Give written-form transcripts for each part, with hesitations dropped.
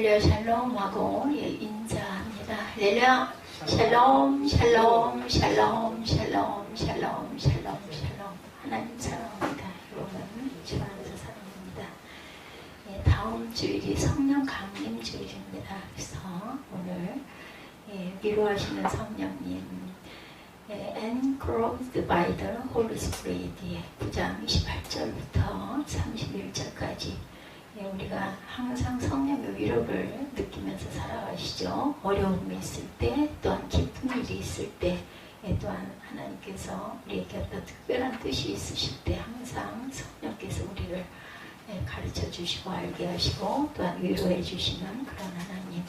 할렐루야 샬롬하고 인자합니다. 할렐루야 샬롬 샬롬 샬롬 샬롬 샬롬 샬롬 샬롬. 하나님 사랑합니다. 여러분 주 안에서 사랑합니다. 다음 주일이 성령 강림 주일입니다. 그래서 오늘 위로하시는 성령님 Enclosed by the Holy Spirit 9장 28절부터 31절까지 우리가 항상 성령의 위로를 느끼면서 살아가시죠. 어려움이 있을 때, 또한 기쁜 일이 있을 때, 또한 하나님께서 우리에게 어떤 특별한 뜻이 있으실 때 항상 성령께서 우리를 가르쳐 주시고 알게 하시고 또한 위로해 주시는 그런 하나님.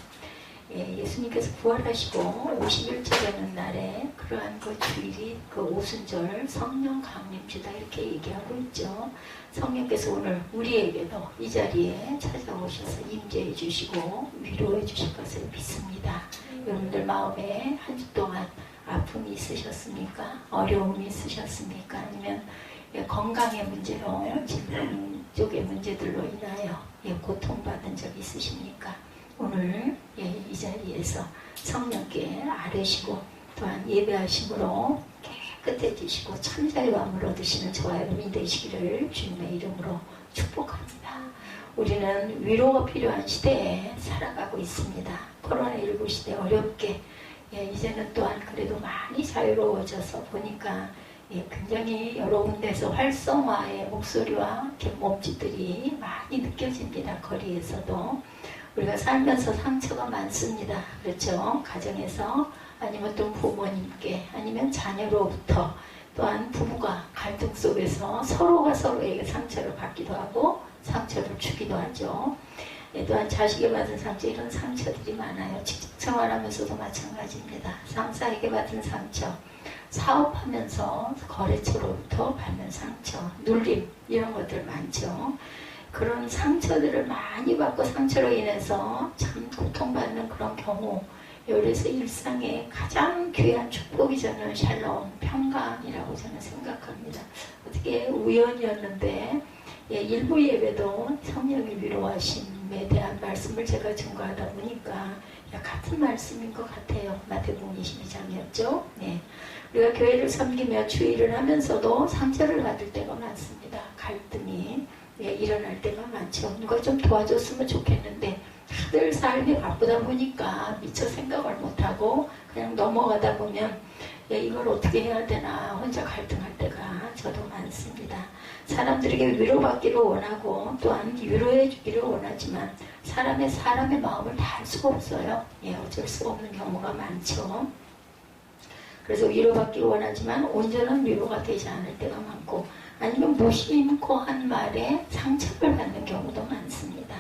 예수님께서 부활하시고 50일째되는 날에 그러한 그 주일이 그 오순절 성령 강림주다 이렇게 얘기하고 있죠. 성령께서 오늘 우리에게도 이 자리에 찾아오셔서 임재해 주시고 위로해 주실 것을 믿습니다. 여러분들 마음에 한 주 동안 아픔이 있으셨습니까? 어려움이 있으셨습니까? 아니면 건강의 문제로 질병 쪽의 문제들로 인하여 고통받은 적 있으십니까? 오늘 이 자리에서 성령께 아뢰시고 또한 예배하심으로 깨끗해지시고 천사의 왕을 얻으시는 저와 여러분이 되시기를 주님의 이름으로 축복합니다. 우리는 위로가 필요한 시대에 살아가고 있습니다. 코로나19 시대 어렵게 이제는 또한 그래도 많이 자유로워져서 보니까 굉장히 여러 군데서 활성화의 목소리와 몸짓들이 많이 느껴집니다. 거리에서도. 우리가 살면서 상처가 많습니다. 그렇죠? 가정에서 아니면 또 부모님께 아니면 자녀로부터 또한 부부가 갈등 속에서 서로가 서로에게 상처를 받기도 하고 상처를 주기도 하죠. 또한 자식에 받은 상처 이런 상처들이 많아요. 직장생활하면서도 마찬가지입니다. 상사에게 받은 상처, 사업하면서 거래처로부터 받는 상처, 눌림 이런 것들 많죠. 그런 상처들을 많이 받고 상처로 인해서 참 고통받는 그런 경우 그래서 일상의 가장 귀한 축복이 저는 샬롬, 평강이라고 저는 생각합니다. 어떻게 우연이었는데 일부 예배도 성령의 위로하심에 대한 말씀을 제가 증거하다 보니까 같은 말씀인 것 같아요. 마태복음 22장이었죠. 우리가 교회를 섬기며 주일을 하면서도 상처를 받을 때가 많습니다. 갈등이 일어날 때가 많죠. 누가 좀 도와줬으면 좋겠는데 다들 삶이 바쁘다 보니까 미처 생각을 못하고 그냥 넘어가다 보면 이걸 어떻게 해야 되나 혼자 갈등할 때가 저도 많습니다. 사람들에게 위로받기를 원하고 또한 위로해 주기를 원하지만 사람의 마음을 다 알 수가 없어요. 어쩔 수 없는 경우가 많죠. 그래서 위로받기를 원하지만 온전한 위로가 되지 않을 때가 많고 아니면 무심코 한 말에 상처를 받는 경우도 많습니다.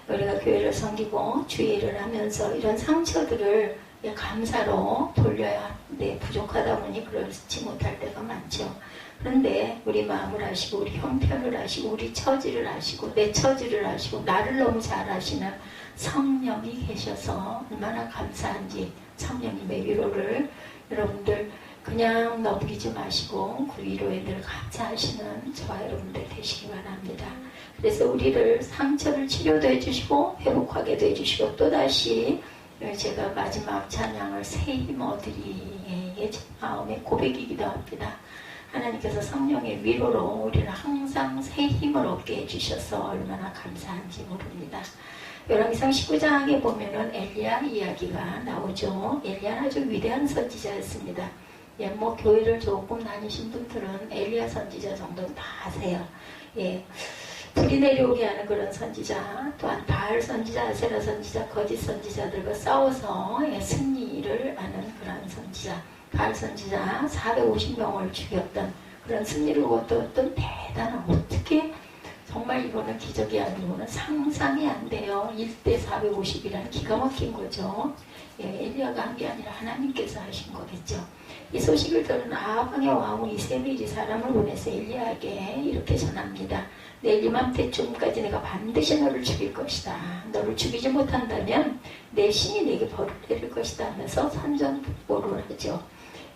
우리가 교회를 섬기고 주일을 하면서 이런 상처들을 감사로 돌려야 하는데 부족하다 보니 그렇지 못할 때가 많죠. 그런데 우리 마음을 아시고 우리 형편을 아시고 우리 처지를 아시고 내 처지를 아시고 나를 너무 잘 아시는 성령이 계셔서 얼마나 감사한지 성령님의 위로를 여러분들 그냥 넘기지 마시고 그 위로에 늘 감사하시는 저와 여러분들 되시기 바랍니다. 그래서 우리를 상처를 치료도 해주시고 회복하게도 해주시고 또다시 제가 마지막 찬양을 새 힘 얻으리의 제 마음의 고백이기도 합니다. 하나님께서 성령의 위로로 우리를 항상 새 힘을 얻게 해주셔서 얼마나 감사한지 모릅니다. 열왕기상 19장에 보면은 엘리야 이야기가 나오죠. 엘리야는 아주 위대한 선지자였습니다. 교회를 조금 다니신 분들은 엘리야 선지자 정도는 다 아세요. 불이 내려오게 하는 그런 선지자, 또한 바알 선지자, 아세라 선지자, 거짓 선지자들과 싸워서 승리를 하는 그런 선지자. 바알 선지자 450명을 죽였던 그런 승리를 거두었던 대단한 어떻게 정말 이거는 기적이 아니고는 상상이 안 돼요. 1대 450이라는 기가 막힌 거죠. 엘리야가 한 게 아니라 하나님께서 하신 거겠죠. 이 소식을 들은 아방의 왕후 이세벨이 사람을 보내서 엘리야에게 이렇게 전합니다. 내일 이맘때쯤까지 내가 반드시 너를 죽일 것이다. 너를 죽이지 못한다면 내 신이 내게 벌을 내릴 것이다 하면서 선전포고를 하죠.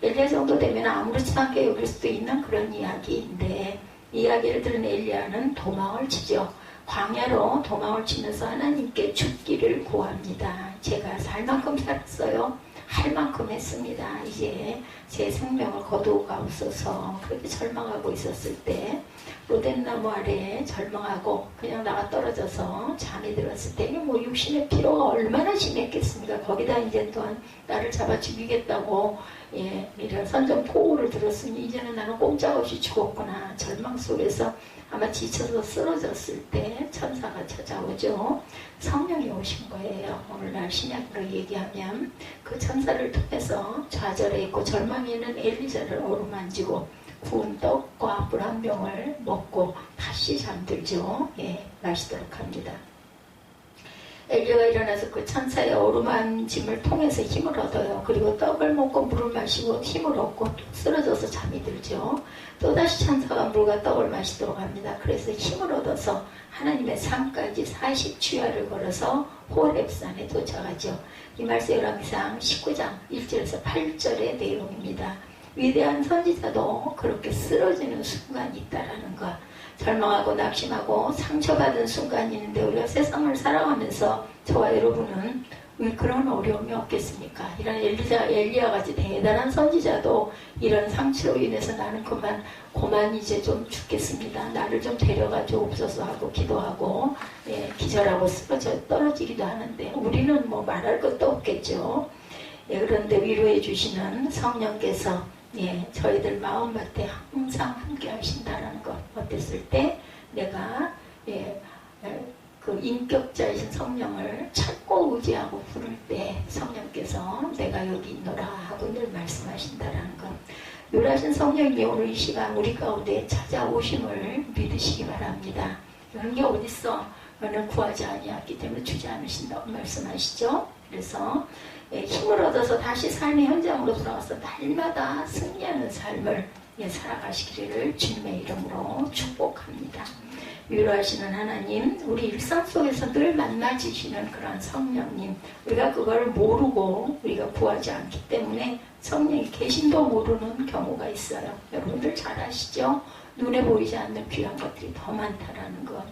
엘리야 정도 되면 아무렇지 않게 여길 수도 있는 그런 이야기인데 이야기를 들은 엘리야는 도망을 치죠. 광야로 도망을 치면서 하나님께 죽기를 구합니다. 제가 살 만큼 살았어요. 할 만큼 했습니다. 이제 제 생명을 거두어가옵소서. 그렇게 절망하고 있었을 때 로덴나무 아래에 절망하고 그냥 나가 떨어져서 잠이 들었을 때 뭐 육신의 피로가 얼마나 심했겠습니까. 거기다 이제 또한 나를 잡아 죽이겠다고 이런 선전포고를 들었으니 이제는 나는 꼼짝없이 죽었구나. 절망 속에서 아마 지쳐서 쓰러졌을 때 천사가 찾아오죠. 성령이 오신 거예요. 오늘날 신약으로 얘기하면 그 천사를 통해서 좌절해 있고 절망에 있는 엘리자를 어루만지고 구운 떡과 물 한 병을 먹고 다시 잠들죠. 마시도록 합니다. 엘리야가 일어나서 그 천사의 어루만짐을 통해서 힘을 얻어요. 그리고 떡을 먹고 물을 마시고 힘을 얻고 또 쓰러져서 잠이 들죠. 또다시 천사가 물과 떡을 마시도록 합니다. 그래서 힘을 얻어서 하나님의 산까지 40주야를 걸어서 호렙산에 도착하죠. 이 말씀 열왕기상 19장 1절에서 8절의 내용입니다. 위대한 선지자도 그렇게 쓰러지는 순간이 있다라는 것. 절망하고 낙심하고 상처받은 순간이 있는데 우리가 세상을 살아가면서 저와 여러분은 왜 그런 어려움이 없겠습니까? 이런 엘리야같이 대단한 선지자도 이런 상처로 인해서 나는 그만 이제 좀 죽겠습니다. 나를 좀 데려가 주옵소서 하고 기도하고 기절하고 쓰러져 떨어지기도 하는데 우리는 뭐 말할 것도 없겠죠. 그런데 위로해 주시는 성령께서 저희들 마음밭에 항상 함께 하신다는 것. 어땠을 때 내가 그 인격자이신 성령을 찾고 의지하고 부를 때 성령께서 내가 여기 있노라 하고 늘 말씀하신다는 것. 요라신 성령이 오늘 이 시간 우리 가운데 찾아오심을 믿으시기 바랍니다. 이런 게 어딨어? 너는 구하지 아니했기 때문에 주지 않으신다고 말씀하시죠. 그래서 힘을 얻어서 다시 삶의 현장으로 돌아와서 날마다 승리하는 삶을 살아가시기를 주님의 이름으로 축복합니다. 위로하시는 하나님, 우리 일상 속에서 늘 만나주시는 그런 성령님, 우리가 그걸 모르고 우리가 구하지 않기 때문에 성령이 계신도 모르는 경우가 있어요. 여러분들 잘 아시죠? 눈에 보이지 않는 귀한 것들이 더 많다라는 것.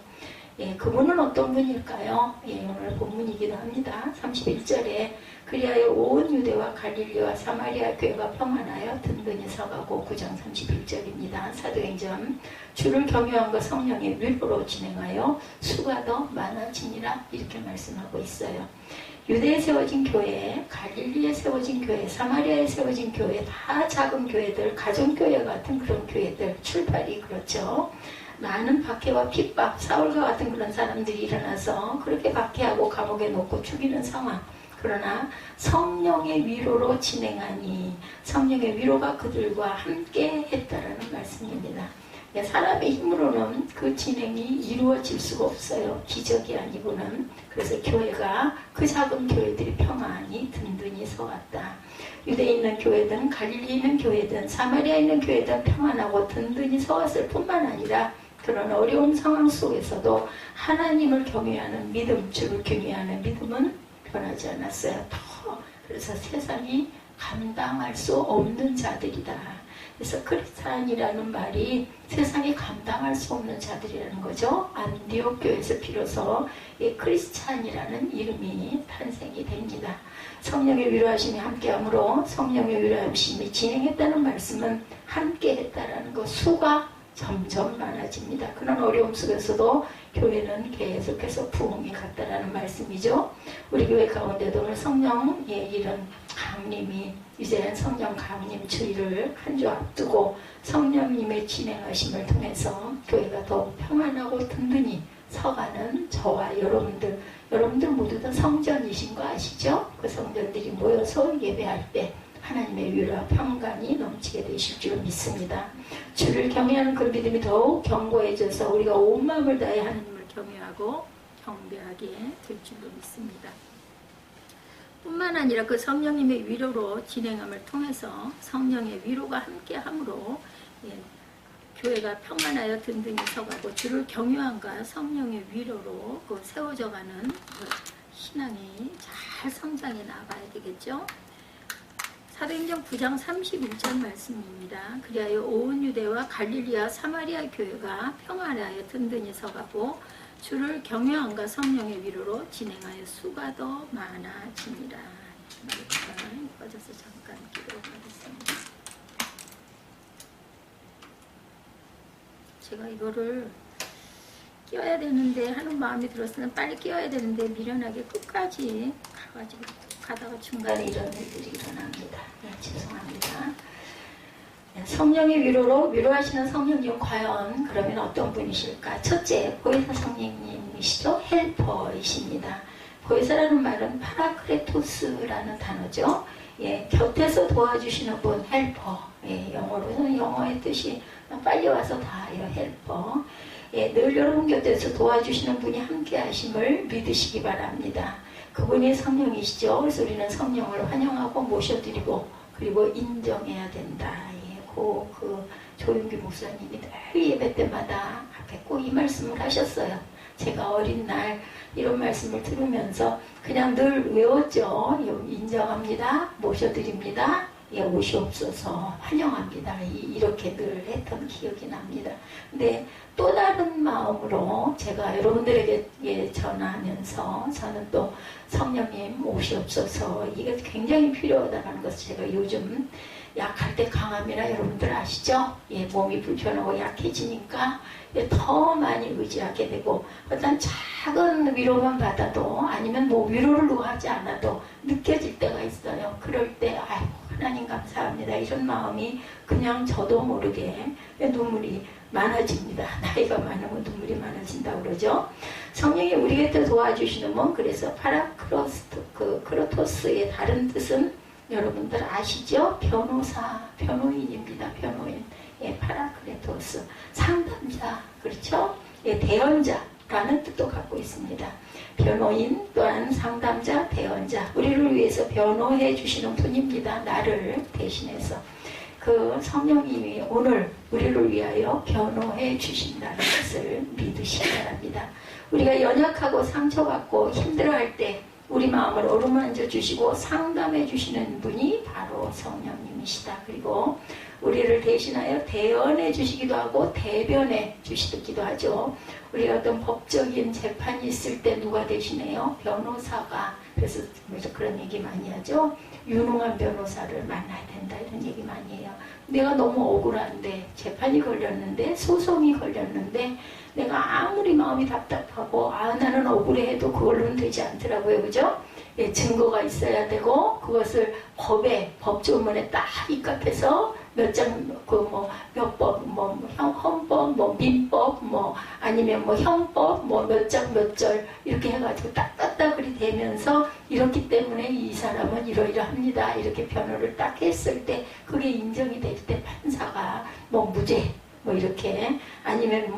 그분은 어떤 분일까요? 오늘 본문이기도 합니다. 31절에 그리하여 온 유대와 갈릴리와 사마리아 교회가 평안하여 든든히 서가고 9장 31절입니다. 사도행전 주를 경유함과 성령의 위로로 진행하여 수가 더 많아지니라 이렇게 말씀하고 있어요. 유대에 세워진 교회, 갈릴리에 세워진 교회, 사마리아에 세워진 교회 다 작은 교회들, 가정교회 같은 그런 교회들 출발이 그렇죠. 많은 박해와 핍박, 사울과 같은 그런 사람들이 일어나서 그렇게 박해하고 감옥에 놓고 죽이는 상황. 그러나 성령의 위로로 진행하니 성령의 위로가 그들과 함께 했다라는 말씀입니다. 사람의 힘으로는 그 진행이 이루어질 수가 없어요. 기적이 아니고는. 그래서 교회가 그 작은 교회들이 평안히 든든히 서갔다. 유대에 있는 교회든 갈릴리에 있는 교회든 사마리아에 있는 교회든 평안하고 든든히 서갔을 뿐만 아니라 그런 어려운 상황 속에서도 하나님을 경외하는 믿음, 주를 경외하는 믿음은 변하지 않았어요. 그래서 세상이 감당할 수 없는 자들이다. 그래서 크리스찬이라는 말이 세상이 감당할 수 없는 자들이라는 거죠. 안디옥 교회에서 비로소 크리스찬이라는 이름이 탄생이 됩니다. 성령의 위로하심이 함께함으로 성령의 위로하심이 진행했다는 말씀은 함께했다라는 것. 수가 점점 많아집니다. 그런 어려움 속에서도 교회는 계속해서 부흥이 갔다라는 말씀이죠. 우리 교회 가운데도 오늘 성령의 이런 강림이 이제는 성령 강림 주일을 한 주 앞두고 성령님의 진행하심을 통해서 교회가 더 평안하고 든든히 서가는 저와 여러분들 모두 다 성전이신 거 아시죠? 그 성전들이 모여서 예배할 때 하나님의 위로와 평강이 넘치게 되실 줄 믿습니다. 주를 경외하는 그 믿음이 더욱 견고해져서 우리가 온 마음을 다해 하나님을 경외하고 경배하게 될 줄로 믿습니다. 뿐만 아니라 그 성령님의 위로로 진행함을 통해서 성령의 위로가 함께함으로 교회가 평안하여 든든히 서가고 주를 경외함과 성령의 위로로 그 세워져가는 그 신앙이 잘 성장해 나가야 되겠죠. 사도행전 9장 31절 말씀입니다. 그리하여 온 유대와 갈릴리와 사마리아 교회가 평안하여 든든히 서가고 주를 경외함과 성령의 위로로 진행하여 수가 더 많아집니다. 꺼져서 잠깐 기도하겠습니다. 제가 이거를 끼워야 되는데 하는 마음이 들었으면 빨리 끼워야 되는데 미련하게 끝까지 가가지고 가다가 중간에 이런 일들이 일어납니다. 네, 죄송합니다. 성령의 위로로 위로하시는 성령님 과연 그러면 어떤 분이실까? 첫째, 보혜사 성령님이시죠. 헬퍼이십니다. 보혜사라는 말은 파라크레토스라는 단어죠. 예, 곁에서 도와주시는 분, 헬퍼. 예, 영어로는 영어의 뜻이 빨리 와서 다해요, 헬퍼. 예, 늘 여러분 곁에서 도와주시는 분이 함께 하심을 믿으시기 바랍니다. 그분이 성령이시죠. 그래서 우리는 성령을 환영하고 모셔드리고 그리고 인정해야 된다. 그 조윤기 목사님이 늘 예배 때마다 앞에 꼭 이 말씀을 하셨어요. 제가 어린 날 이런 말씀을 들으면서 그냥 늘 외웠죠. 인정합니다. 모셔드립니다. 예, 오시옵소서 환영합니다. 이렇게 늘 했던 기억이 납니다. 근데 또 다른 마음으로 제가 여러분들에게 전하면서 저는 또 성령님 오시옵소서 이게 굉장히 필요하다는 것을 제가 요즘 약할 때 강함이라 여러분들 아시죠? 예, 몸이 불편하고 약해지니까 더 많이 의지하게 되고 어떤 작은 위로만 받아도 아니면 뭐 위로를 하지 않아도 느껴질 때가 있어요. 그럴 때 아이고 하나님 감사합니다. 이런 마음이 그냥 저도 모르게 눈물이 많아집니다. 나이가 많으면 눈물이 많아진다고 그러죠. 성령이 우리 곁에 도와주시는 분, 그래서 크로토스의 다른 뜻은 여러분들 아시죠? 변호사, 변호인입니다. 변호인. 예, 파라크레토스. 상담자, 그렇죠? 예, 대언자라는 뜻도 갖고 있습니다. 변호인 또한 상담자, 대언자. 우리를 위해서 변호해 주시는 분입니다. 나를 대신해서. 그 성령님이 오늘 우리를 위하여 변호해 주신다는 것을 믿으시기 바랍니다. 우리가 연약하고 상처받고 힘들어할 때 우리 마음을 어루만져 주시고 상담해 주시는 분이 바로 성령님이시다. 그리고 우리를 대신하여 대언해 주시기도 하고 대변해 주시기도 하죠. 우리가 어떤 법적인 재판이 있을 때 누가 대신해요? 변호사가. 그래서 그런 얘기 많이 하죠. 유능한 변호사를 만나야 된다 이런 얘기 많이 해요. 내가 너무 억울한데 재판이 걸렸는데 소송이 걸렸는데 내가 아무리 마음이 답답하고 나는 억울해도 그걸로는 되지 않더라고요. 그죠? 예, 증거가 있어야 되고 그것을 법조문에 딱 입각해서 몇 장, 몇 법, 헌법, 민법, 아니면 형법, 몇 장, 몇 절, 이렇게 해가지고 딱딱딱이 되면서 이렇기 때문에 이 사람은 이러이러합니다. 이렇게 변호를 딱 했을 때, 그게 인정이 될 때 판사가 무죄, 이렇게, 아니면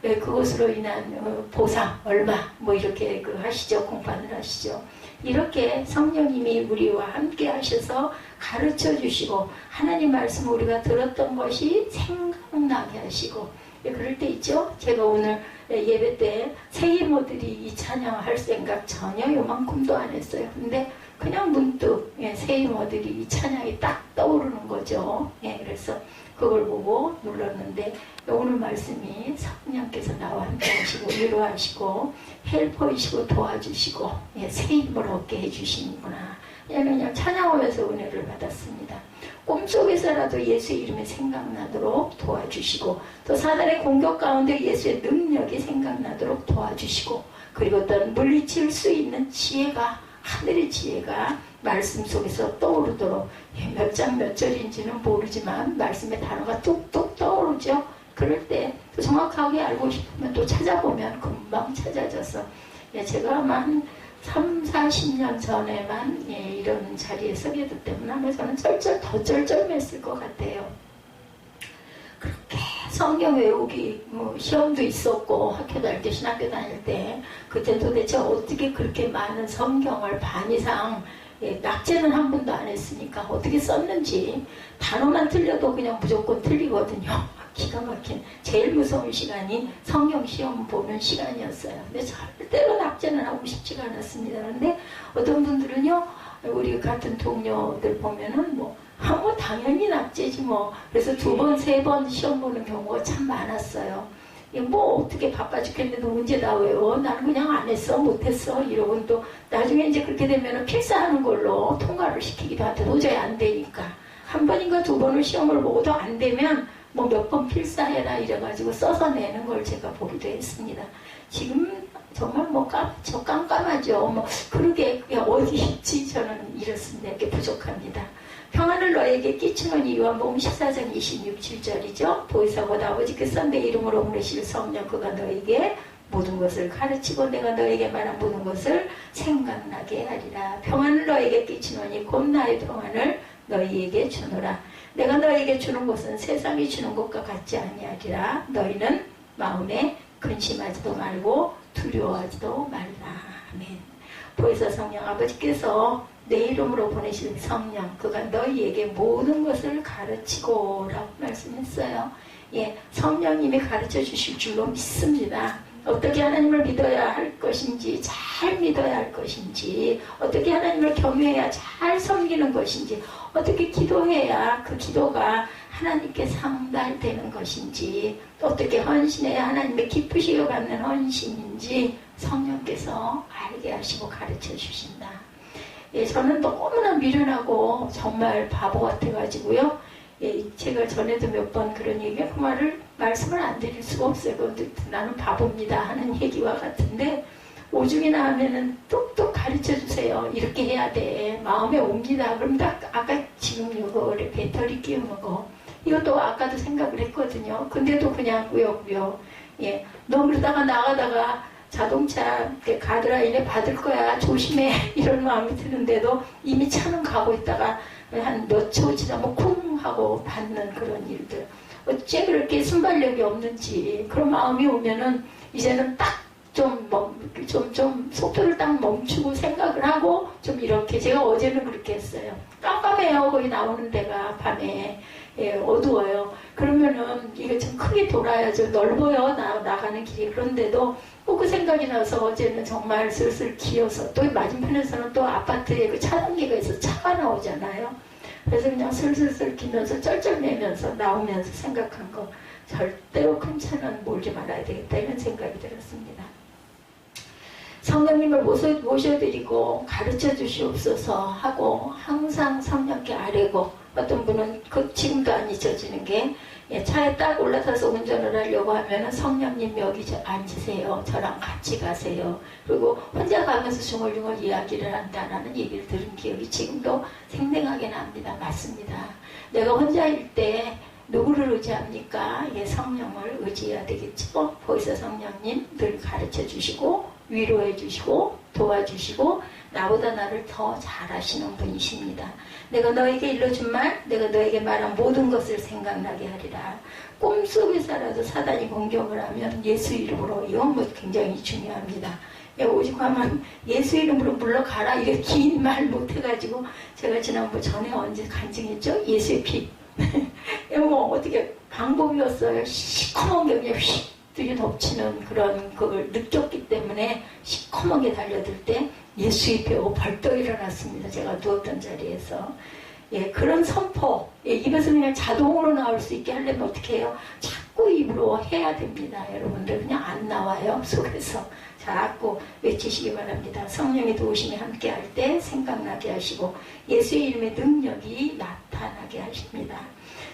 그것으로 인한 보상, 얼마, 이렇게 하시죠. 공판을 하시죠. 이렇게 성령님이 우리와 함께 하셔서 가르쳐 주시고 하나님 말씀 우리가 들었던 것이 생각나게 하시고 그럴 때 있죠. 제가 오늘 예배 때 새 이모들이 이 찬양할 생각 전혀 요만큼도 안 했어요. 근데 그냥 문득 새 이모들이 이 찬양이 딱 떠오르는 거죠. 그래서 그걸 보고 눌렀는데 오늘 말씀이 성령께서 나와 함께 하시고 위로하시고 헬퍼이시고 도와주시고 새 힘을 얻게 해주시는구나. 그냥 찬양하면서 은혜를 받았습니다. 꿈속에서라도 예수의 이름이 생각나도록 도와주시고 또 사단의 공격 가운데 예수의 능력이 생각나도록 도와주시고 그리고 어떤 물리칠 수 있는 지혜가 하늘의 지혜가 말씀 속에서 떠오르도록 몇 장 몇 절인지는 모르지만 말씀의 단어가 뚝뚝 떠오르죠. 그럴 때 정확하게 알고 싶으면 또 찾아보면 금방 찾아져서 제가 아마 한 30-40년 전에만 이런 자리에 서게 됐기 때문에 아마 저는 더 쩔쩔맸을 것 같아요. 그렇게 성경 외우기 시험도 있었고 학교 다닐 때 신학교 다닐 때 그때 도대체 어떻게 그렇게 많은 성경을 반 이상 낙제는 한 번도 안 했으니까 어떻게 썼는지 단어만 틀려도 그냥 무조건 틀리거든요. 기가 막힌 제일 무서운 시간이 성경 시험 보는 시간이었어요. 근데 절대로 낙제는 하고 싶지가 않았습니다. 그런데 어떤 분들은요, 우리 같은 동료들 보면은 당연히 낙제지 그래서 2번, 3번 시험 보는 경우가 참 많았어요. 뭐 어떻게 바빠 죽겠는데 언제 다 외워? 나는 그냥 안 했어, 못했어 이러고 또 나중에 이제 그렇게 되면 필사하는 걸로 통과를 시키기도 하는데 도저히 안 되니까 한 번인가 두 번을 시험을 보고도 안 되면 뭐 몇 번 필사해라 이래가지고 써서 내는 걸 제가 보기도 했습니다. 지금 정말 뭐 깜깜하죠. 뭐 그러게 어디 있지 저는 이렇습니다. 이렇게 부족합니다. 평안을 너에게 끼치는 이유와 몸 14장 26, 7절이죠. 보혜사보다 아버지께서 내 이름으로 부르실 성령 그가 너에게 모든 것을 가르치고 내가 너에게 말한 모든 것을 생각나게 하리라. 평안을 너에게 끼치노니 곧 나의 평안을 너희에게 주노라. 내가 너에게 주는 것은 세상이 주는 것과 같지 아니하리라. 너희는 마음에 근심하지도 말고 두려워하지도 말라. 아멘. 보혜사 성령 아버지께서 내 이름으로 보내신 성령 그가 너희에게 모든 것을 가르치고 라고 말씀했어요. 예, 성령님이 가르쳐 주실 줄로 믿습니다. 어떻게 하나님을 믿어야 할 것인지, 잘 믿어야 할 것인지, 어떻게 하나님을 경외해야 잘 섬기는 것인지, 어떻게 기도해야 그 기도가 하나님께 상달되는 것인지, 어떻게 헌신해야 하나님의 기쁘시게 받는 헌신인지 성령께서 알게 하시고 가르쳐 주신다. 예, 저는 너무나 미련하고 정말 바보 같아가지고요. 예, 제가 전에도 몇 번 그런 얘기에 그 말씀을 안 드릴 수가 없어요. 나는 바보입니다 하는 얘기와 같은데 오죽이나 하면은 뚝뚝 가르쳐 주세요. 이렇게 해야 돼. 마음에 옵니다. 그럼 아까 지금 이거 배터리 끼우는 거 이것도 아까도 생각을 했거든요. 근데도 그냥 꾸역꾸역 예, 너 그러다가 나가다가 자동차 가드라인에 받을 거야 조심해 이런 마음이 드는데도 이미 차는 가고 있다가 한 몇 초 지나면 쿵 하고 받는 그런 일들 어째 그렇게 순발력이 없는지 그런 마음이 오면은 이제는 딱 좀 속도를 딱 멈추고 생각을 하고 좀 이렇게 제가 어제는 그렇게 했어요. 깜깜해요. 거기 나오는 데가 밤에 예, 어두워요. 그러면은 이게 좀 크게 돌아야죠. 넓어요. 나가는 길이. 그런데도 꼭 그 생각이 나서 어제는 정말 슬슬 기어서 또 맞은편에서는 또 아파트에 그 차단기가 있어서 차가 나오잖아요. 그래서 그냥 슬슬슬 기면서 쩔쩔매면서 나오면서 생각한 거 절대로 큰 차는 몰지 말아야 되겠다 이런 생각이 들었습니다. 성령님을 모셔드리고 가르쳐 주시옵소서 하고 항상 성령께 아뢰고 어떤 분은 지금도 안 잊혀지는 게 차에 딱 올라타서 운전을 하려고 하면 성령님 여기 앉으세요. 저랑 같이 가세요. 그리고 혼자 가면서 중얼중얼 이야기를 한다라는 얘기를 들은 기억이 지금도 생생하게 납니다. 맞습니다. 내가 혼자일 때 누구를 의지합니까? 예, 성령을 의지해야 되겠죠. 보혜사 성령님 늘 가르쳐 주시고 위로해 주시고 도와주시고 나보다 나를 더 잘하시는 분이십니다. 내가 너에게 일러준 말, 내가 너에게 말한 모든 것을 생각나게 하리라. 꿈속에서라도 사단이 공격을 하면 예수 이름으로 이건 뭐 굉장히 중요합니다. 오직 하면 예수 이름으로 물러가라 이렇게 긴 말 못해가지고 제가 지난번 전에 언제 간증했죠? 예수의 피. 뭐 어떻게 방법이었어요. 시커먼 게 그냥 휙 들이덮치는 그런 그걸 느꼈기 때문에 시커멓게 달려들 때 예수의 피하고 벌떡 일어났습니다. 제가 누웠던 자리에서. 예, 그런 선포. 예, 입에서 그냥 자동으로 나올 수 있게 하려면 어떻게 해요? 자꾸 입으로 해야 됩니다. 여러분들 그냥 안 나와요. 속에서. 자꾸 외치시기 바랍니다. 성령의 도우심이 함께 할 때 생각나게 하시고 예수의 이름의 능력이 나타나게 하십니다.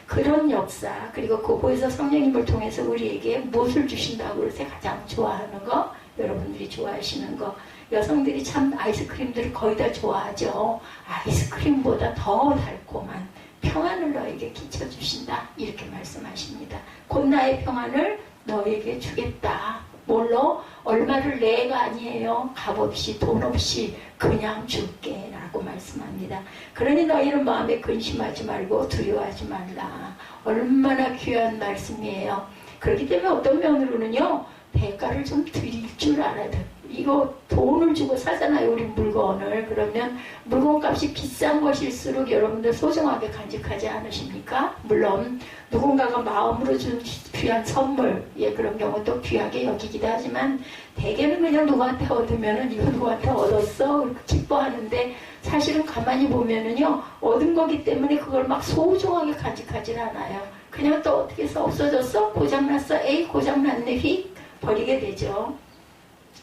그런 역사 그리고 그곳에서 성령님을 통해서 우리에게 무엇을 주신다고 그래서 가장 좋아하는 거 여러분들이 좋아하시는 거 여성들이 참 아이스크림들을 거의 다 좋아하죠. 아이스크림보다 더 달콤한 평안을 너에게 끼쳐주신다 이렇게 말씀하십니다. 곧 나의 평안을 너에게 주겠다. 뭘로? 얼마를 내가 아니에요. 값 없이 돈 없이 그냥 줄게 라고 말씀합니다. 그러니 너희는 마음에 근심하지 말고 두려워하지 말라. 얼마나 귀한 말씀이에요. 그렇기 때문에 어떤 면으로는요 대가를 좀 드릴 줄 알아야 돼요. 이거 돈을 주고 사잖아요 우리 물건을. 그러면 물건값이 비싼 것일수록 여러분들 소중하게 간직하지 않으십니까? 물론 누군가가 마음으로 준 귀한 선물 그런 경우도 귀하게 여기기도 하지만 대개는 그냥 누구한테 얻으면은 이거 누구한테 얻었어 기뻐하는데 사실은 가만히 보면은요 얻은 거기 때문에 그걸 막 소중하게 간직하지 않아요. 그냥 또 어떻게 해서 없어졌어? 고장났어? 에이 고장났네 휙 버리게 되죠.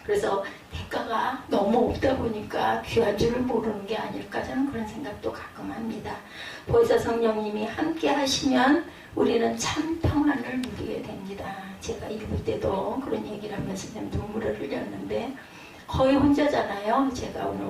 그래서 대가가 너무 없다 보니까 귀한 줄을 모르는 게 아닐까 저는 그런 생각도 가끔 합니다. 보혜사 성령님이 함께 하시면 우리는 참 평안을 누리게 됩니다. 제가 읽을 때도 그런 얘기를 하면서 좀 눈물을 흘렸는데 거의 혼자잖아요. 제가 오늘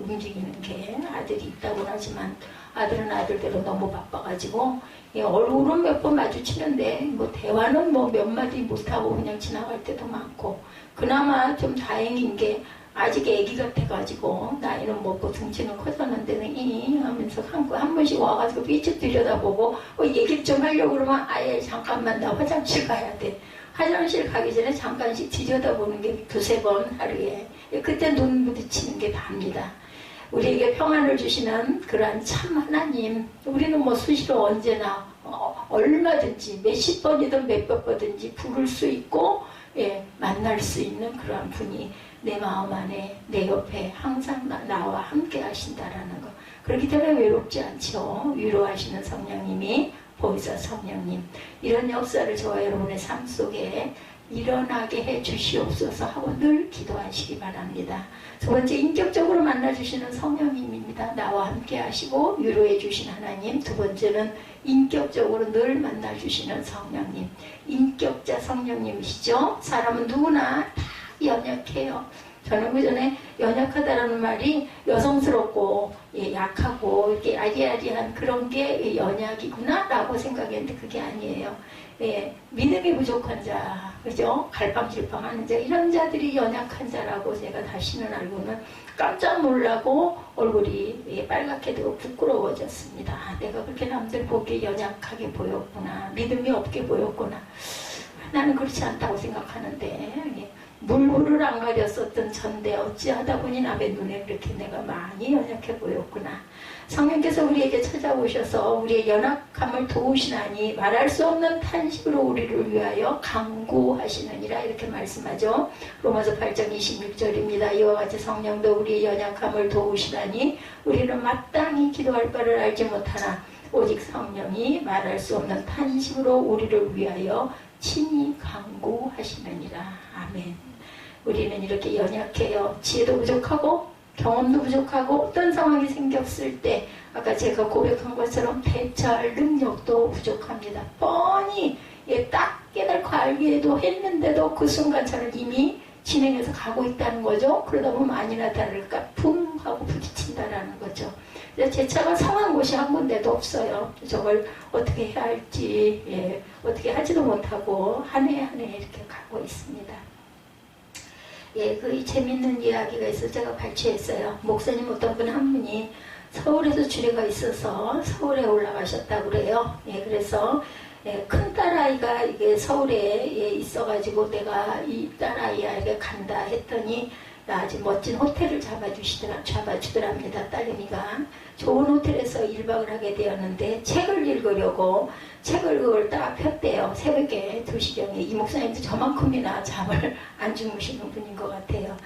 움직이는 게 아들이 있다고는 하지만 아들은 아들대로 너무 바빠가지고 얼굴은 몇 번 마주치는데 뭐 대화는 뭐 몇 마디 못하고 그냥 지나갈 때도 많고 그나마 좀 다행인 게 아직 애기 같아가지고 나이는 먹고 등치는 커졌는데 이 하면서 한 번씩 와가지고 삐쭉 들여다보고 얘기를 좀 하려고 그러면 아예 잠깐만 나 화장실 가야 돼. 화장실 가기 전에 잠깐씩 들여다보는 게 두세 번 하루에. 그때 눈 부딪히는 게 답니다. 우리에게 평안을 주시는 그러한 참 하나님, 우리는 뭐 수시로 언제나 얼마든지 몇십 번이든 몇백 번든지 부를 수 있고 만날 수 있는 그러한 분이 내 마음 안에 내 옆에 항상 나와 함께 하신다라는 거. 그렇기 때문에 외롭지 않죠. 위로하시는 성령님이 보혜사 성령님, 이런 역사를 저와 여러분의 삶 속에 일어나게 해 주시옵소서 하고 늘 기도하시기 바랍니다. 두 번째, 인격적으로 만나주시는 성령님입니다. 나와 함께 하시고 위로해 주신 하나님. 두 번째는 인격적으로 늘 만나주시는 성령님. 인격자 성령님이시죠. 사람은 누구나 다 연약해요. 저는 그 전에 연약하다라는 말이 여성스럽고 약하고 이렇게 아리아리한 그런 게 연약이구나 라고 생각했는데 그게 아니에요. 믿음이 부족한 자, 그죠? 갈팡질팡하는 자, 이런 자들이 연약한 자라고 제가 다시는 알고는 깜짝 놀라고 얼굴이 빨갛게 되고 부끄러워졌습니다. 내가 그렇게 남들 보기에 연약하게 보였구나, 믿음이 없게 보였구나. 나는 그렇지 않다고 생각하는데 물을 안 가렸었던 전데 어찌하다 보니 남의 눈에 그렇게 내가 많이 연약해 보였구나. 성령께서 우리에게 찾아오셔서 우리의 연약함을 도우시나니 말할 수 없는 탄식으로 우리를 위하여 간구하시느니라 이렇게 말씀하죠. 로마서 8장 26절입니다. 이와 같이 성령도 우리의 연약함을 도우시나니 우리는 마땅히 기도할 바를 알지 못하나 오직 성령이 말할 수 없는 탄식으로 우리를 위하여 친히 간구하시느니라. 아멘. 우리는 이렇게 연약해요. 지혜도 부족하고 경험도 부족하고 어떤 상황이 생겼을 때 아까 제가 고백한 것처럼 대처할 능력도 부족합니다. 뻔히 딱 깨닫고 알기도 했는데도 그 순간 저는 이미 진행해서 가고 있다는 거죠. 그러다 보면 아니나 다를까 붕 하고 부딪힌다라는 거죠. 제 차가 상한 곳이 한 군데도 없어요. 저걸 어떻게 해야 할지 어떻게 하지도 못하고 한 해 한 해 이렇게 가고 있습니다. 그 재밌는 이야기가 있어서 제가 발췌했어요. 목사님 어떤 분 한 분이 서울에서 주례가 있어서 서울에 올라가셨다고 그래요. 그래서 큰 딸아이가 이게 서울에 있어가지고 내가 이 딸아이에게 간다 했더니 아주 멋진 호텔을 잡아주더랍니다. 딸내미가 좋은 호텔에서 1박을 하게 되었는데 책을 읽으려고 책을 그걸 딱 폈대요. 새벽에 2시경에. 이 목사님도 저만큼이나 잠을 안 주무시는 분인 것 같아요.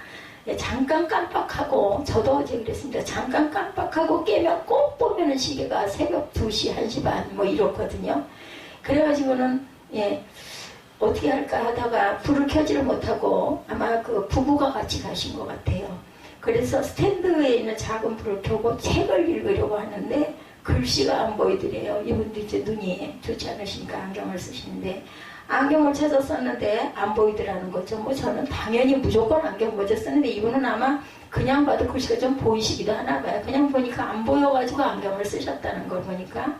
잠깐 깜빡하고, 저도 어제 그랬습니다. 잠깐 깜빡하고 깨면 꼭 보면은 시계가 새벽 2시, 1시 반 뭐 이렇거든요. 그래가지고는 어떻게 할까 하다가 불을 켜지를 못하고 아마 그 부부가 같이 가신 것 같아요. 그래서 스탠드에 있는 작은 불을 켜고 책을 읽으려고 하는데 글씨가 안 보이더래요. 이분도 이제 눈이 좋지 않으시니까 안경을 쓰시는데 안경을 찾아 썼는데 안 보이더라는 거죠. 뭐 저는 당연히 무조건 안경 먼저 쓰는데 이분은 아마 그냥 봐도 글씨가 좀 보이시기도 하나 봐요. 그냥 보니까 안 보여가지고 안경을 쓰셨다는 걸 보니까.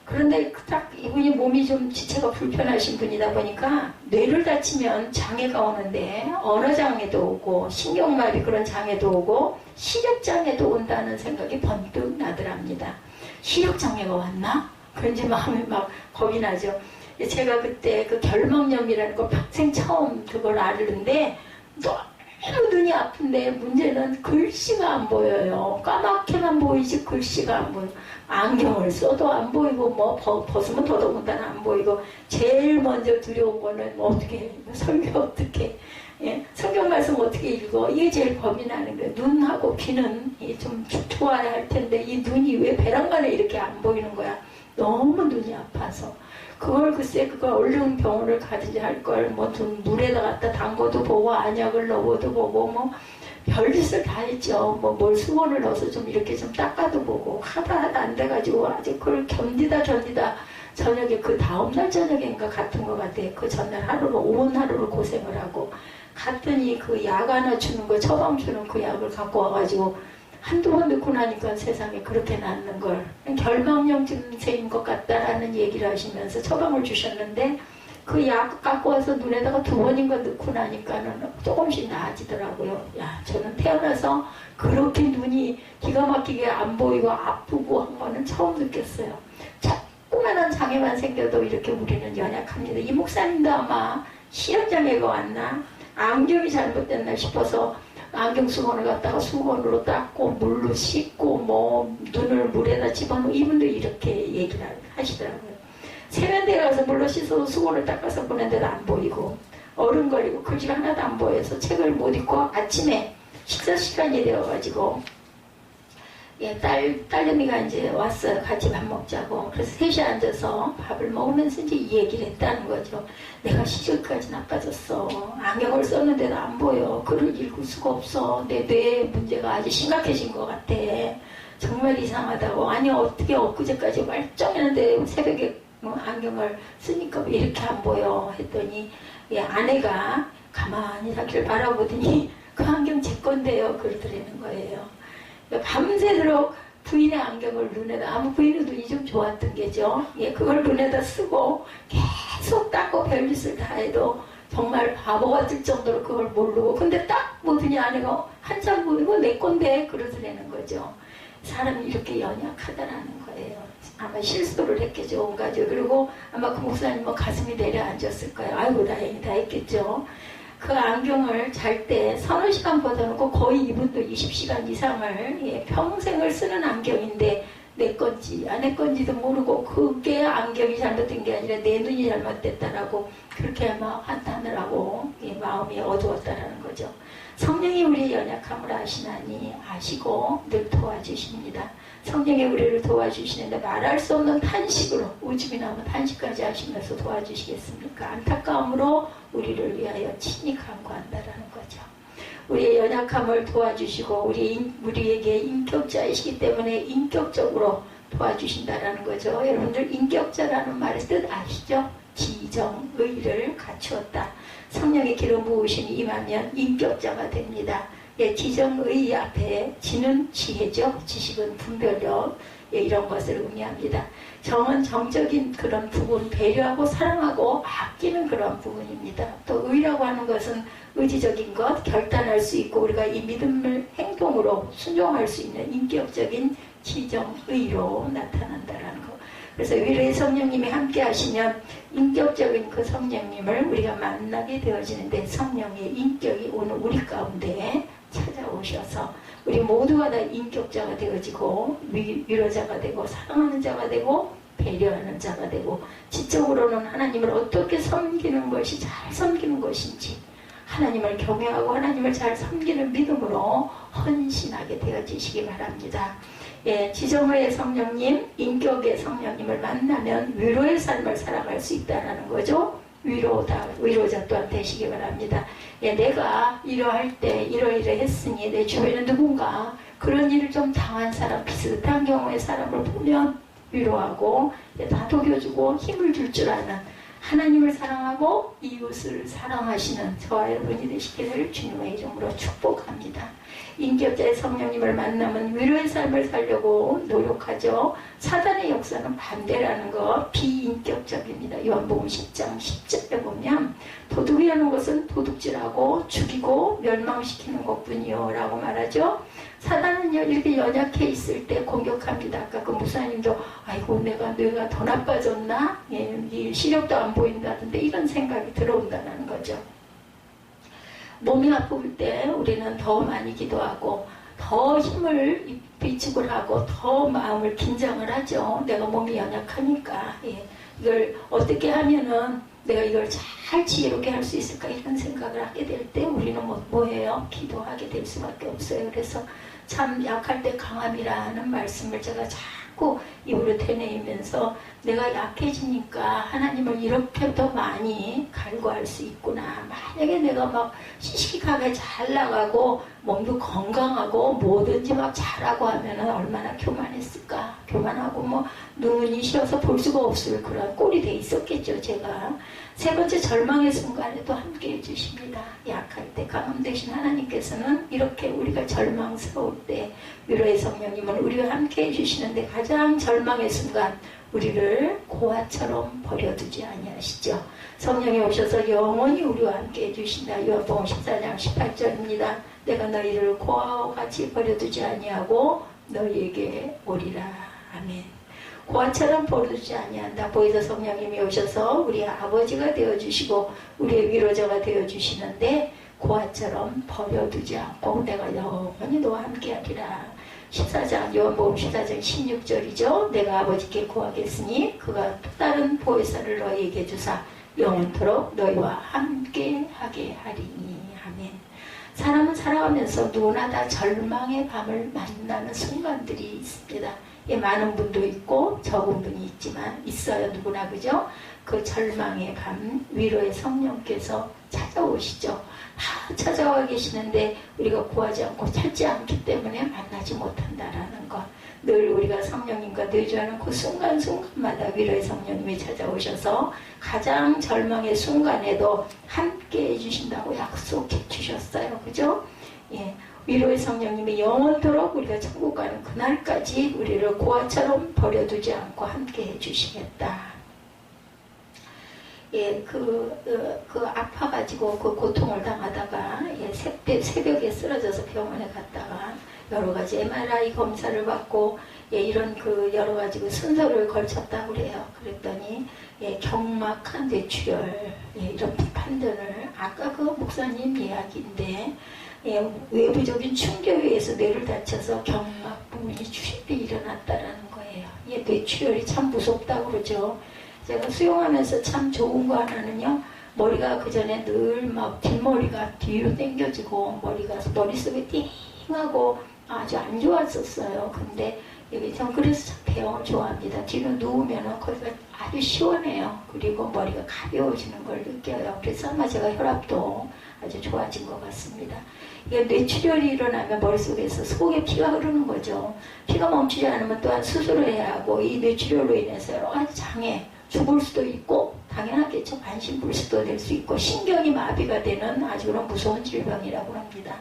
그런데 딱 이분이 몸이 좀 지체가 불편하신 분이다 보니까 뇌를 다치면 장애가 오는데 언어장애도 오고 신경마비 그런 장애도 오고 시력장애도 온다는 생각이 번뜩 나더랍니다. 시력장애가 왔나? 그런지 마음이 막 겁이 나죠. 제가 그때 그 결막염이라는 걸 평생 처음 그걸 알았는데 너무 눈이 아픈데 문제는 글씨가 안 보여요. 까맣게만 보이지 글씨가 안 보여요. 안경을 써도 안 보이고 뭐 벗으면 더더군다나 안 보이고 제일 먼저 두려운 거는 뭐 어떻게 설교 어떻게 성경 말씀 어떻게 읽어? 이게 제일 겁이 나는 거예요. 눈하고 귀는 좀 좋아야 할 텐데 이 눈이 왜 베란간에 이렇게 안 보이는 거야? 너무 눈이 아파서. 그걸 글쎄 그거 얼른 병원을 가든지 할 걸 뭐 물에다 갖다 담궈도 보고 안약을 넣어도 보고 뭐 별짓을 다 했죠. 뭐 뭘 수건을 넣어서 좀 이렇게 좀 닦아도 보고 하다 안 돼가지고 아직 그걸 견디다 저녁에 그 다음날 저녁인가 같은 것 같아. 그 전날 하루를 온 하루를 고생을 하고 갔더니 그 약 하나 주는 거 처방 주는 그 약을 갖고 와가지고 한두 번 넣고 나니까 세상에 그렇게 낫는 걸 결막염 증세인 것 같다라는 얘기를 하시면서 처방을 주셨는데 그 약 갖고 와서 눈에다가 두 번인가 넣고 나니까는 조금씩 나아지더라고요. 야, 저는 태어나서 그렇게 눈이 기가 막히게 안 보이고 아프고 한 거는 처음 느꼈어요. 조그만한 장애만 생겨도 이렇게 우리는 연약합니다. 이 목사님도 아마 시험장애가 왔나? 안경이 잘못됐나 싶어서 안경 수건을 갖다가 수건으로 닦고 물로 씻고 뭐 눈을 물에다 집어넣고 이분도 이렇게 얘기를 하시더라고요. 세면대에 가서 물로 씻어서 수건을 닦아서 보는데도 안 보이고 어른거리고 글씨가 하나도 안 보여서 책을 못 읽고 아침에 식사 시간이 되어가지고 예, 딸내미가 이제 왔어요. 같이 밥 먹자고. 그래서 셋이 앉아서 밥을 먹으면서 이제 이 얘기를 했다는 거죠. 내가 시력까지 나빠졌어. 안경을 썼는데도 안 보여. 글을 읽을 수가 없어. 내 뇌에 문제가 아주 심각해진 것 같아. 정말 이상하다고. 아니 어떻게 엊그제까지 멀쩡했는데 새벽에 안경을 쓰니까 왜 이렇게 안 보여 했더니 예, 아내가 가만히 자기를 바라보더니 그 안경 제 건데요. 그러더라는 거예요. 밤새도록 부인의 안경을 눈에다, 아무 부인의 눈이 좀 좋았던 게죠. 예, 그걸 눈에다 쓰고 계속 닦고 별짓을 다 해도 정말 바보 같을 정도로 그걸 모르고, 근데 딱 보더니 아내가 한참 보이고 내 건데 그러더라는 거죠. 사람이 이렇게 연약하다라는 거예요. 아마 실수를 했겠죠, 온 가족. 그리고 아마 그 목사님은 가슴이 내려앉았을 거예요. 아이고 다행이다 했겠죠. 그 안경을 잘 때 서너 시간 벗어놓고 거의 이분도 20시간 이상을 예, 평생을 쓰는 안경인데 내 건지 안 내 건지도 모르고 그게 안경이 잘못된 게 아니라 내 눈이 잘못됐다라고 그렇게 막 한탄을 예, 마음이 어두웠다라는 거죠. 성령이 우리의 연약함을 아시나니 아시고 늘 도와주십니다. 성령이 우리를 도와주시는데 말할 수 없는 탄식으로 오줌이 나면 탄식까지 하시면서 도와주시겠습니까? 안타까움으로 우리를 위하여 친히 간구한다라는 거죠. 우리의 연약함을 도와주시고 우리에게 인격자이시기 때문에 인격적으로 도와주신다라는 거죠. 여러분들 인격자라는 말의 뜻 아시죠? 지정의를 갖추었다. 성령의 기름 부으심이 임하면 인격자가 됩니다. 예, 지정의 앞에 지는 지혜죠. 지식은 분별력 예, 이런 것을 의미합니다. 정은 정적인 그런 부분, 배려하고 사랑하고 아끼는 그런 부분입니다. 또 의라고 하는 것은 의지적인 것, 결단할 수 있고 우리가 이 믿음을 행동으로 순종할 수 있는 인격적인 지정의로 나타난다라는 것. 그래서 위로의 성령님이 함께 하시면 인격적인 그 성령님을 우리가 만나게 되어지는데 성령의 인격이 오늘 우리 가운데 찾아오셔서 우리 모두가 다 인격자가 되어지고 위로자가 되고 사랑하는 자가 되고 배려하는 자가 되고 지적으로는 하나님을 어떻게 섬기는 것이 잘 섬기는 것인지 하나님을 경외하고 하나님을 잘 섬기는 믿음으로 헌신하게 되어지시기 바랍니다. 예, 지정의 성령님, 인격의 성령님을 만나면 위로의 삶을 살아갈 수 있다는 거죠. 위로자 또한 되시기 바랍니다. 예, 내가 이러할 때 이러이러했으니 내 주변에 누군가 그런 일을 좀 당한 사람, 비슷한 경우의 사람을 보면 위로하고 다독여주고 힘을 줄 줄 아는 하나님을 사랑하고 이웃을 사랑하시는 저와 여러분이 되시기를 주님의 이름으로 축복합니다. 인격자의 성령님을 만나면 위로의 삶을 살려고 노력하죠. 사단의 역사는 반대라는 거, 비인격적입니다. 요한복음 10장 10절에 보면 도둑이라는 것은 도둑질하고 죽이고 멸망시키는 것뿐이요 라고 말하죠. 사단은요 이렇게 연약해 있을 때 공격합니다. 아까 그 목사님도 아이고 내가 더 나빠졌나? 예, 시력도 안 보인다던데 이런 생각이 들어온다는 거죠. 몸이 아플 때 우리는 더 많이 기도하고 더 힘을 비축을 하고 더 마음을 긴장을 하죠. 내가 몸이 연약하니까 예, 이걸 어떻게 하면은 내가 이걸 잘 지혜롭게 할 수 있을까 이런 생각을 하게 될 때 우리는 뭐예요? 기도하게 될 수밖에 없어요. 그래서 참 약할 때 강함이라는 말씀을 제가 자꾸 자꾸 입으로 되뇌이면서 내가 약해지니까 하나님을 이렇게 더 많이 갈구할 수 있구나. 만약에 내가 막 씩씩하게 잘 나가고 몸도 건강하고 뭐든지 막 잘하고 하면은 얼마나 교만했을까. 교만하고 뭐 눈이 싫어서 볼 수가 없을 그런 꼴이 돼 있었겠죠. 제가 세 번째 절망의 순간에도 함께 해주십니다. 약할 때 강함 되신 하나님께서는 이렇게 우리가 절망스러울 때 위로의 성령님은 우리와 함께 해주시는데 가장 절망의 순간 우리를 고아처럼 버려두지 아니하시죠. 성령이 오셔서 영원히 우리와 함께 해주신다. 요한복음 14장 18절입니다. 내가 너희를 고아와 같이 버려두지 아니하고 너희에게 오리라. 아멘. 고아처럼 버려두지 아니한다. 보혜사 성령님이 오셔서 우리의 아버지가 되어주시고 우리의 위로자가 되어주시는데 고아처럼 버려두지 않고 내가 영원히 너와 함께하리라. 14장 요한복음 14장 16절이죠. 내가 아버지께 구하겠으니 그가 또 다른 보혜사를 너희에게 주사 영원토록 너희와 함께하게 하리니. 아멘. 사람은 살아가면서 누구나 다 절망의 밤을 만나는 순간들이 있습니다. 예, 많은 분도 있고 적은 분이 있지만 있어요. 누구나. 그죠? 그 절망의 밤 위로의 성령께서 찾아오시죠. 다 찾아와 계시는데 우리가 구하지 않고 찾지 않기 때문에 만나지 못한다라는 것. 늘 우리가 성령님과 내주하는 그 순간순간마다 위로의 성령님이 찾아오셔서 가장 절망의 순간에도 함께 해주신다고 약속해 주셨어요. 그죠? 예. 위로의 성령님이 영원토록 우리가 천국 가는 그날까지 우리를 고아처럼 버려두지 않고 함께 해주시겠다. 예, 아파가지고 그 고통을 당하다가, 예, 새벽에 쓰러져서 병원에 갔다가 여러 가지 MRI 검사를 받고, 예, 이런 여러 가지 순서를 걸쳤다고 그래요. 그랬더니, 예, 경막한 뇌출혈, 예, 이런 판단을, 아까 그 목사님 이야기인데, 예, 외부적인 충격에 의해서 뇌를 다쳐서 경막 부분이 출혈이 일어났다라는 거예요. 예, 뇌출혈이 참 무섭다고 그러죠. 제가 수용하면서 참 좋은 거 하나는요, 머리가 그 전에 늘 막 뒷머리가 뒤로 당겨지고 머릿속에 띵하고 아주 안 좋았었어요. 근데 전 그래서 병을 좋아합니다. 뒤로 누우면 거기가 아주 시원해요. 그리고 머리가 가벼워지는 걸 느껴요. 그래서 아마 제가 혈압도 아주 좋아진 것 같습니다. 이게 뇌출혈이 일어나면 머릿속에서 속에 피가 흐르는 거죠. 피가 멈추지 않으면 또한 수술을 해야 하고, 이 뇌출혈로 인해서 여러 가지 장애, 죽을 수도 있고, 당연하겠죠. 반신불수도 될 수 있고, 신경이 마비가 되는 아주 그런 무서운 질병이라고 합니다.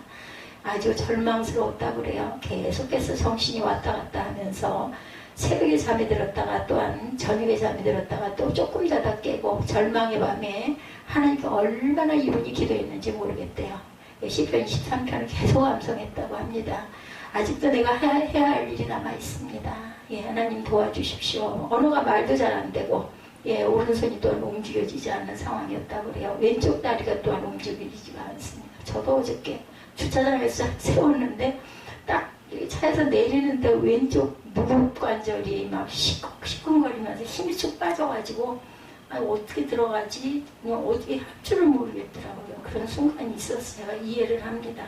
아주 절망스러웠다고 그래요. 계속해서 정신이 왔다 갔다 하면서 새벽에 잠이 들었다가 또한 저녁에 잠이 들었다가 또 조금 자다 깨고, 절망의 밤에 하나님께 얼마나 이분이 기도했는지 모르겠대요. 시편 23편을 계속 암송했다고 합니다. 아직도 내가 해야 할 일이 남아 있습니다. 예, 하나님 도와주십시오. 언어가 말도 잘 안 되고, 예, 오른손이 또한 움직여지지 않는 상황이었다고 그래요. 왼쪽 다리가 또한 움직여지지가 않습니다. 저도 어저께 주차장에서 세웠는데 딱 차에서 내리는데 왼쪽 무릎 관절이 막 시큰거리면서 힘이 쭉 빠져가지고, 어떻게 들어가지? 어떻게 할 줄을 모르겠더라고요. 그런 순간이 있었어요. 제가 이해를 합니다.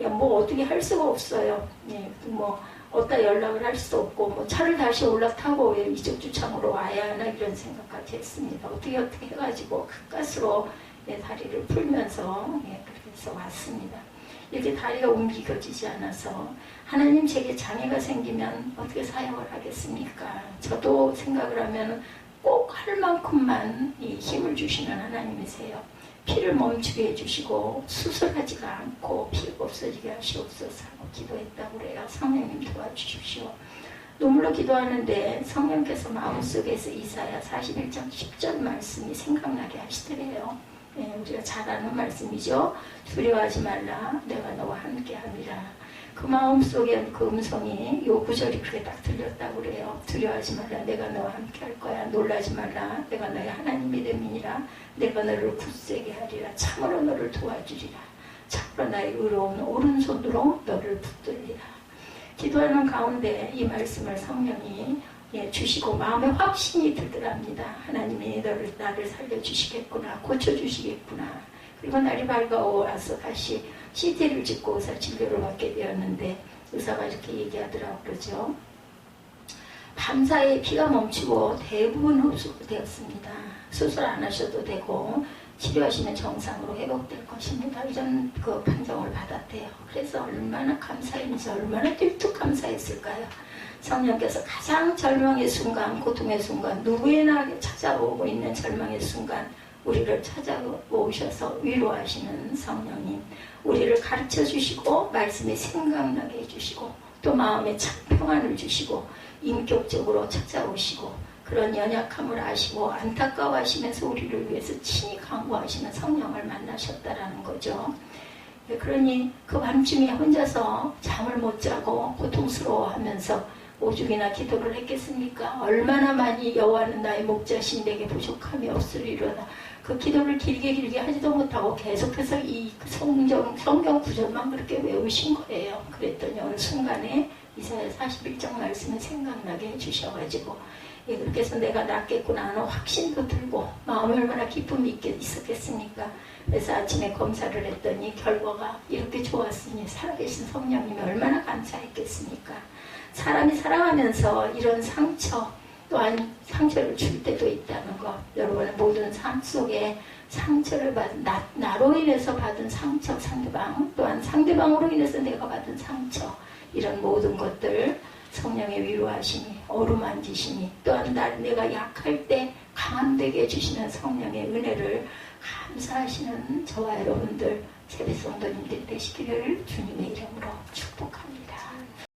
야, 뭐 어떻게 할 수가 없어요. 예, 뭐 어디다 연락을 할 수도 없고, 뭐 차를 다시 올라타고 이쪽 주차장으로 와야 하나 이런 생각까지 했습니다. 어떻게 해가지고 가까스로 다리를 풀면서, 예, 그렇게 해서 왔습니다. 이렇게 다리가 움직여지지 않아서 하나님 제게 장애가 생기면 어떻게 사역을 하겠습니까? 저도 생각을 하면 꼭 할 만큼만 이 힘을 주시는 하나님이세요. 피를 멈추게 해주시고 수술하지가 않고 피가 없어지게 하시옵소서 하고 기도했다고 그래요. 성령님 도와주십시오. 눈물로 기도하는데 성령께서 마음속에서 이사야 41장 10절 말씀이 생각나게 하시더래요. 네, 우리가 잘 아는 말씀이죠. 두려워하지 말라, 내가 너와 함께함이라. 그 마음속에 그 음성이 요 구절이 그렇게 딱 들렸다고 그래요. 두려워하지 말라, 내가 너와 함께할 거야. 놀라지 말라, 내가 너의 하나님이 됨이니라. 내가 너를 굳세게 하리라. 참으로 너를 도와주리라. 참으로 나의 의로운 오른손으로 너를 붙들리라. 기도하는 가운데 이 말씀을 성령이 주시고 마음에 확신이 들더랍니다. 하나님이 나를 살려주시겠구나, 고쳐주시겠구나. 그리고 날이 밝아와서 다시 CT를 찍고 의사 진료를 받게 되었는데 의사가 이렇게 얘기하더라고 그러죠. 밤사이에 피가 멈추고 대부분 흡수가 되었습니다. 수술 안 하셔도 되고 치료하시면 정상으로 회복될 것입니다. 이런 그 판정을 받았대요. 그래서 얼마나 감사했는지, 얼마나 들뚝 감사했을까요? 성령께서 가장 절망의 순간, 고통의 순간, 누구에나 찾아오고 있는 절망의 순간 우리를 찾아오셔서 위로하시는 성령님, 우리를 가르쳐 주시고 말씀이 생각나게 해주시고 또 마음에 참 평안을 주시고 인격적으로 찾아오시고 그런 연약함을 아시고 안타까워하시면서 우리를 위해서 친히 간구하시는 성령을 만나셨다라는 거죠. 그러니 그 밤중에 혼자서 잠을 못 자고 고통스러워하면서 오죽이나 기도를 했겠습니까? 얼마나 많이 여호와는 나의 목자신 내게 부족함이 없으리로다. 그 기도를 길게 하지도 못하고 계속해서 이 성경 구절만 그렇게 외우신 거예요. 그랬더니 어느 순간에 이사야 41장 말씀을 생각나게 해주셔가지고 그렇게 해서 내가 낫겠구나 하는 확신도 들고 마음이 얼마나 기쁨이 있었겠습니까? 그래서 아침에 검사를 했더니 결과가 이렇게 좋았으니 살아계신 성령님이 얼마나 감사했겠습니까? 사람이 살아가면서 이런 상처 또한 상처를 줄 때도 있다는 것, 여러분의 모든 삶 속에 상처를 받은 나로 인해서 받은 상처, 상대방 또한 상대방으로 인해서 내가 받은 상처, 이런 모든 것들 성령의 위로하심이 어루만지심이 또한 내가 약할 때 강한 되게 해주시는 성령의 은혜를 감사하시는 저와 여러분들 세배 성도님들 되시기를 주님의 이름으로 축복합니다.